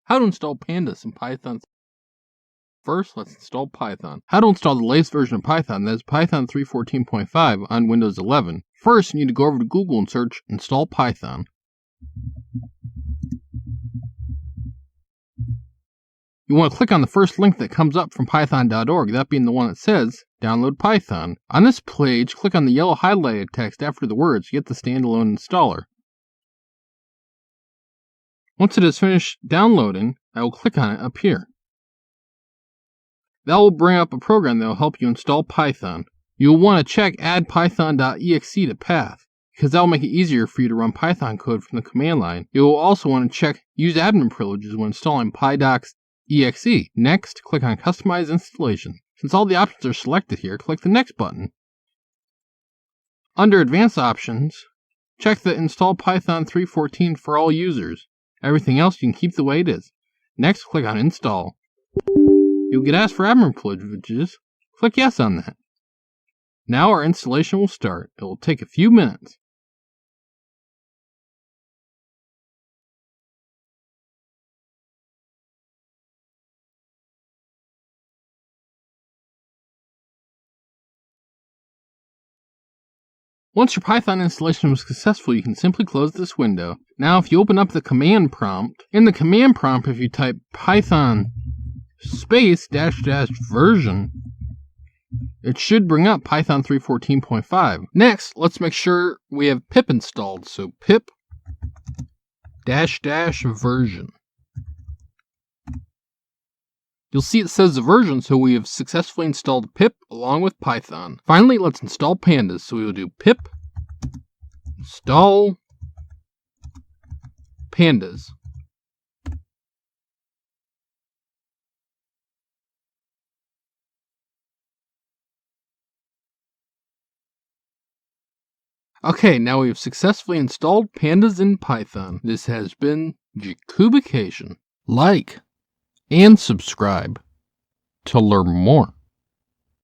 How to install pandas in Python. First, let's install Python. How to install the latest version of Python, that is Python 3.14.5 on Windows 11. First, you need to go over to Google and search Install Python. You want to click on the first link that comes up from python.org, that being the one that says Download Python. On this page, click on the yellow highlighted text after the words, Get the standalone installer. Once it is finished downloading, I will click on it up here. That will bring up a program that will help you install Python. You will want to check Add Python.exe to Path, because that will make it easier for you to run Python code from the command line. You will also want to check Use admin privileges when installing pydocs.exe. Next, click on Customize Installation. Since all the options are selected here, click the Next button. Under Advanced Options, check the Install Python 3.14 for all users. Everything else you can keep the way it is. Next, click on Install. You'll get asked for admin privileges. Click Yes on that. Now our installation will start. It will take a few minutes. Once your Python installation was successful, you can simply close this window. Now if you open up the command prompt, in the command prompt if you type Python space -- version, it should bring up Python 3.14.5. Next, let's make sure we have pip installed. So pip -- version. You'll see it says the version, so we have successfully installed pip along with Python. Finally, let's install pandas. So we will do pip install pandas. Okay, now we have successfully installed pandas in Python. This has been Jacubication. Like and subscribe to learn more.